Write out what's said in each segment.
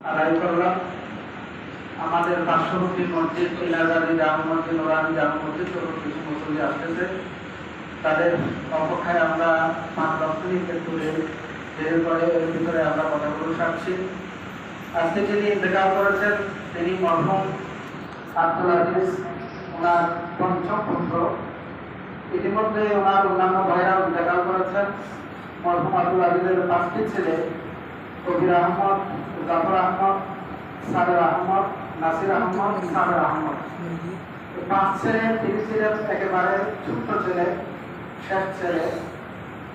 আদায় করলাম। আমাদের পার্শ্ববর্তী মসজিদ ইলাজারি জামে মসজিদ, নোরানি জামে মসজিদ কিছু মুসল্লি আসতেছে, তাদের অপেক্ষায় আমরা 5-10 মিনিট একটু দেরি করে এর ভিতরে আমরা কথাগুলো সারছি। আজকে যিনি ইন্তেকাল করেছেন তিনি মরহুম আব্দুল আজিজ, ওনার পঞ্চম পুত্র। ইতিমধ্যে ওনার অন্যান্য ভাইরাও ইন্তেকাল করেছেন। মরহুম আব্দুল আজিজের 5টি ছেলে কবির আহমদ, জাফর আহমদ, সাবের আহমদ, নাসির আহমদ, সাবের আহমদ। 5 ছেলে, তিনি ছিলেন একেবারে ছোট্ট ছেলে, শেষ ছেলে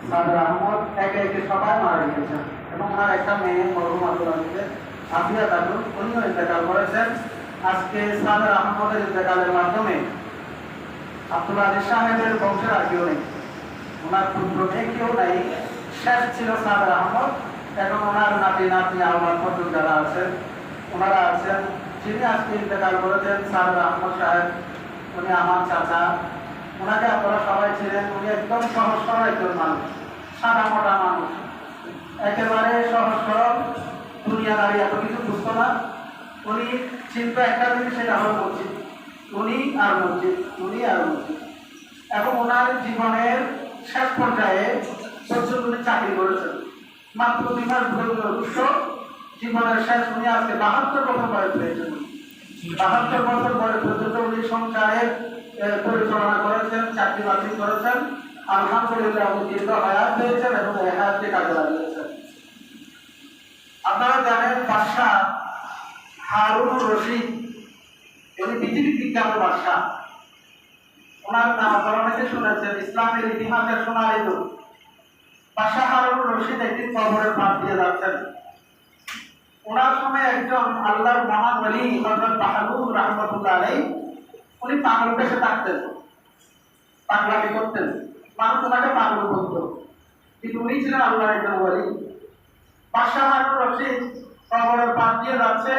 সাবের আহমদ। একে একে সবাই মারা গিয়েছেন এবং ওনার একটা মেয়ে মরহুম আব্দুল আজিজের আফিয়া খাতুন, উনিও ইন্তেকাল করেছেন। আজকে সাবের আহমদের ইন্তেকালের মাধ্যমে আব্দুল আজিজ সাহেবের বংশের আর কেউ নেই, ওনার পুত্র মেয়ে কেউ নেই। শেষ ছিল সাবের আহমদ। এখন ওনার নাতি নাতনি আহমদ পর্যন্ত যারা আছেন ওনারা আছেন। যিনি আজকে ইন্তেকাল করেছেন সাবের আহমদ সাহেব, উনি আমার চাচা। ওনাকে আপনারা সবাই ছিলেন। উনি একদম সহজ সরল একজন মানুষ, সাদা মোটা মানুষ, একেবারে সহজ সরল, দুনিয়াদারি এত কিছু বুঝতো না। উনি চিন্তা একটা জিনিস, সেটা হলো মসজিদ, উনি আর মসজিদ, উনি আর মসজিদ। এবং ওনার জীবনের শেষ পর্যায়ে পর্যন্ত উনি চাকরি করেছেন। মাত্র 2 মাস দুঃস্থ জীবনের শেষ। উনি আজকে 72 বছর বয়স হয়েছেন। 72 বছর বয়স পর্যন্ত উনি সংসারের পরিচালনা করেছেন, চাকরি বাকরি করেছেন। আলহামদুলিল্লাহ উনি দীর্ঘ হায়াত পেয়েছেন এবং এই হায়াতকে কাজে লাগিয়েছেন। আপনারা জানেন বাদশাহ হারুন রশিদ, উনি পৃথিবী বিজ্ঞানের বাদশাহ। ওনার নাম আপনারা অনেকে শুনেছেন, ইসলামের ইতিহাসের সোনালী যুগ। বাদশাহ হারুন রশিদ একদিন কবরের পাশ দিয়ে যাচ্ছেন। ওনার সময় একজন আল্লাহর মহান ওলি হযরত বাহাদুর রাহমাতুল্লাহ আলাইহি, উনি পাগল বেশে থাকতেন, পাগলামি করতেন, মানুষ ওনাকে পাগল বলতো, কিন্তু উনি ছিলেন আল্লাহর একজন ওলি। বাদশাহ হারুন রশিদ কবরের পাশ দিয়ে যাচ্ছে।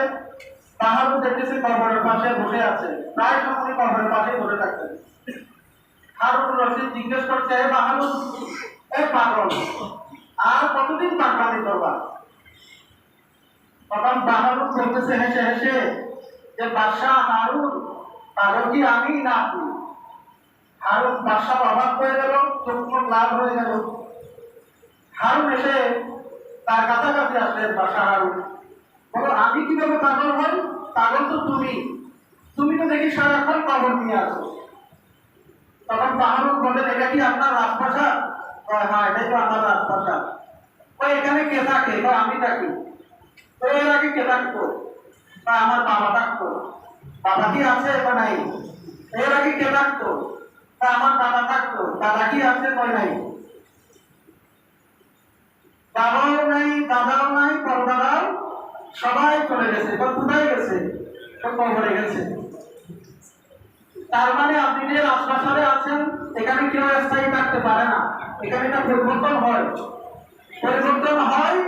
বাহাদুর দেখতেছে কবরের পাশে বসে আছে, প্রায় সময় কবরের পাশে বসে থাকতেন। হারুন রশিদ জিজ্ঞেস করছে, হে বাহাদুর, এ পাগল, আর কতদিন পাগলামি করবা? তখন বাহাদুর বলতেছে হেসে হেসে যে, বাদশাহ হারুন, পাগল কি আমি না আপনি? হারুন বাদশাহ অবাক হয়ে গেল, চোখ লাল হয়ে গেল। হারুন এসে তার কাছাকাছি আসলেন। বাদশাহ হারুন বলো, আমি কিভাবে পাগল হই? পাগল তো তুমি, তুমি তো দেখি সারাক্ষণ কবর নিয়ে আসো। তখন বাহাদুর বলেন, এটা কি আপনার রাজপ্রাসাদ? হ্যাঁ, এটাই তো আমার রাজপ্রাসাদ। এখানে কে থাকে? আমি থাকি। এর আগে কে থাকতো? আমার বাবা থাকতো। বাবা কি আছে বা নাই? এর আগে কে থাকতো? আমার দাদা থাকতো। দাদা কি আছে বা নাই? বাবাও নাই, দাদাও নাই, পরদাদাও সবাই চলে গেছে। কোথায় গেছে? কবরে গেছে। তার মানে আপনি যে রাজপ্রাসাদে আছেন, এখানে কেউ স্থায়ী থাকতে পারে না, এখানে একটা পরিবর্তন হয়। পরিবর্তন হয়।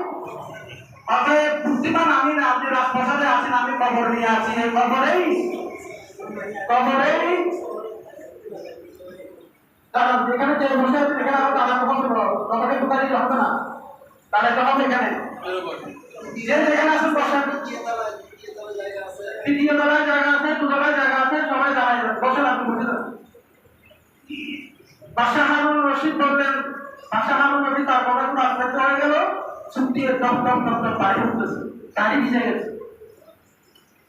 অতএব বুদ্ধিমান আমি না, আপনি রাজপ্রাসাদে আছেন, আমি কবর নিয়ে আছি। এই কবরেই যেখানে যে বসে আছে এখানে আরো দাদা কখন কথাকে ঢুকালি হবে না, দাঁড়াতে হবে এখানে। যে যেখানে আছেন বসেন, তৃতীয় তলায় জায়গা আছে, দুতলায় জায়গা আছে, সবাই দাঁড়ায় বসেন, আপনি বসে যান। বাদশাহ হারুন রশিদ বললেন, বাদশাহ হারুন রশিদ তার কথাগুলো আস্তে হয়ে গেল, ছুটিয়ে টপ টপ টপ টপ পানি উঠতেছে, গাড়ি ভিজে গেছে।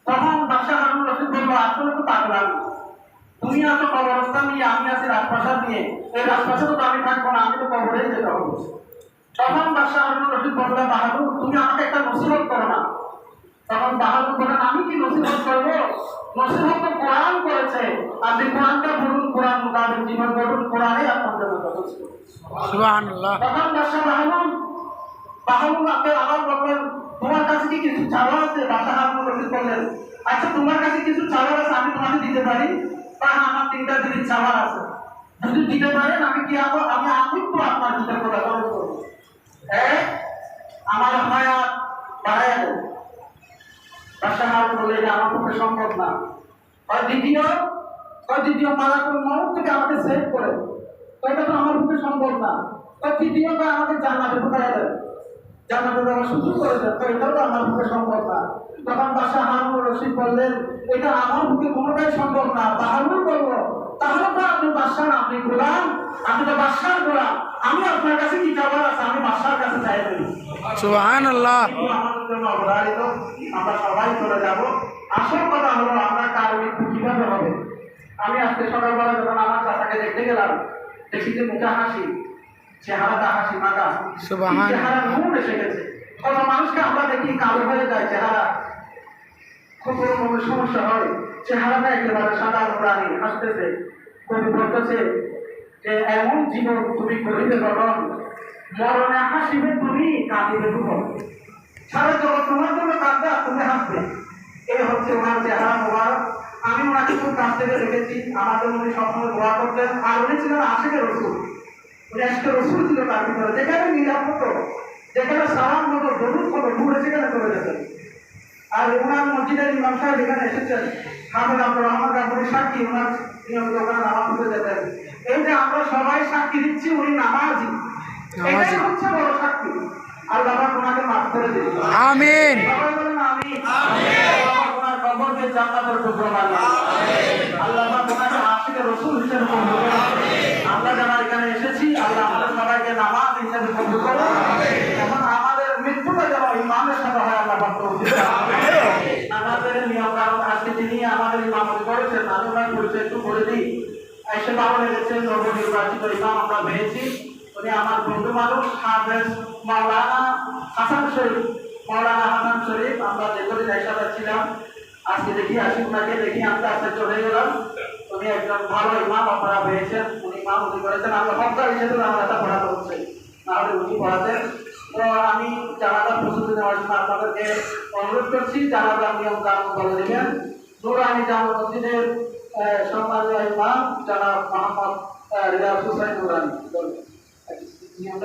তখন বাদশাহ হারুন রশিদ বলল, আসলে তো পাগলাম, তুমি আছো কবরস্থান নিয়ে, আমি আছি রাজপ্রাসাদ নিয়ে। এই রাজপ্রাসাদে তো আমি থাকবো না, আমি তো কবরেই যেতে হবে। তখন বাদশাহ হারুন রশিদ বলল, বাহাদুর, তুমি আমাকে একটা নসিহত করো না। তখন বাহাদুর বলেন, আমি কি নসিহত করবো? নসিহত তো কোরআন করেছে, আপনি কোরআনটা বলুন, কোরআন মোতাবেক জীবন গড়ুন, কোরআনে আপনার জন্য যথেষ্ট। সুবহানাল্লাহ। তখন বাদশাহ বাহাদুর আপনি আবার বললেন, তোমার কাছে কি কিছু চাওয়া আছে? বাদশাহ হারুন রশিদ বললেন, আচ্ছা তোমার কাছে কিছু চাওয়া আছে, আমি তোমাকে দিতে পারি? আমার 3টা জিনিস চাওয়া আছে, যদি দিতে পারেন আমি কি আমি তো আপনার কৃতজ্ঞতা করব। এক, আমার হায়াত বাড়াইয়া দেব। বাদশাহ হারুন বললে, এটা আমার পক্ষে সম্ভব না। দ্বিতীয় মালাকুল মউত থেকে আমাকে সেভ করে, এটা তো আমার পক্ষে সম্ভব না। তৃতীয়ত আমাকে জান্নাতে ঢুকাইয়া দেন, জান্নাতে যাওয়ার সুযোগ করে দেন, এটাও তো আমার পক্ষে সম্ভব না। রশিদ বললেন, এটা আমার পক্ষে কোনোটাই সম্ভব না, বাহাদুর বলবো। তাহলে তো আপনি বাদশাহ না, আপনি গোলাম, আপনি তো বাদশার গোলাম। আমি আপনার কাছে কি চাবার আছে, আমি বাদশার কাছে চাই দেব। সুবহানাল্লাহ। আমাদের জন্য অবধারিত, আমরা সবাই চলে যাব। আসল কথা হলো আমরা কার মৃত্যু কিভাবে হবে। আমি আজকে সকালবেলা যখন আমার চাচাকে দেখতে গেলাম, দেখি যে মুখে হাসি, চেহারাটা হাসি মাখা, সুবহানাল্লাহ। চেহারা গুণ এসে গেছে। কত মানুষকে আমরা দেখি কালো হয়ে যায় চেহারা, খুব কোনো সমস্যা হয়, চেহারাটা একেবারে সাদা নুরানি, হাসতেছে। কবি বলতেছে যে এমন জীবন তুমি করিবে গঠন, মরণে হাসিবে তুমি, কাঁদিবে তুমি। সারা জগৎ তোমার জন্য কাঁদবে, তুমি হাসবে। এই হচ্ছে ওনার চেহারা মোবারক। আমি ওনাকে খুব কাছ থেকে দেখেছি, আমাদের উনি সবসময় দোয়া করতেন। আর উনি ছিলেন আশিকের রসুল, উনি আজকে রসুল ছিল তার ভিতরে। যেখানে নিরাপ হতো, যেখানে সালাম হতো, দরুদ হতো, ঘুরে সেখানে চলে যেতেন। আর ওনার মসজিদের ইমাম সাহেব এখানে এসেছেন, হাফেজ আব্দুর রহমান গাফুরি সাক্ষী, ওনার নিয়মিত ওখানে নামাজ পড়ে যেতেন। এই যে আমরা সবাই সাক্ষী দিচ্ছি উনি নামাজি, এটাই হচ্ছে বড় সাক্ষী। আল্লাহ পাক ওনাকে মাফ করে দিন, আমিন। সবাই বলেন আমিন। আল্লাহ পাক ওনার কবরকে জান্নাতের টুকরো বানান। আল্লাহ পাক ওনাকে আশিকের রসুল হিসেবে কবুল করুন। আমরা যারা এখানে এসেছি, আল্লাহ আমাদের সবাইকে নামাজ হিসেবে কবুল করুন। এবং আমাদের মৃত্যুটা যেন ইমামের সাথে হয়, আল্লাহ পাক তৌফিক দান। আমাদের নিয়ম কানুন আজকে যিনি আমাদের ইমামতি করেছেন, আমি ওনার পরিচয় একটু করে দিই। এসে ভালো লেগেছে, নবনির্বাচিত ইমাম আমরা পেয়েছি। উনি আমার বন্ধু মানুষ, হাফেজ মাওলানা হাসান শরীফ। মাওলানা হাসান শরীফ আমরা দীর্ঘদিন একসাথে ছিলাম। আজকে দেখি আসি ওনাকে, দেখি আস্তে আস্তে চলে গেলাম। উনি একজন ভালো ইমাম আপনারা পেয়েছেন, উনি ইমামতি করেছেন। আমরা ভক্তা হিসেবে আমার একটা পড়াতে হচ্ছে, নাহলে উনি পড়াতেন। তো আমি জানাজার প্রস্তুতি নেওয়ার জন্য আপনাদেরকে অনুরোধ করছি, জানাজার নিয়ম কানুন বলে দেবেন। নুরানি জামে মসজিদের সম্মানীয় ইমাম জনাব মোহাম্মদ রিয়াজ হুসাইন নুরানি।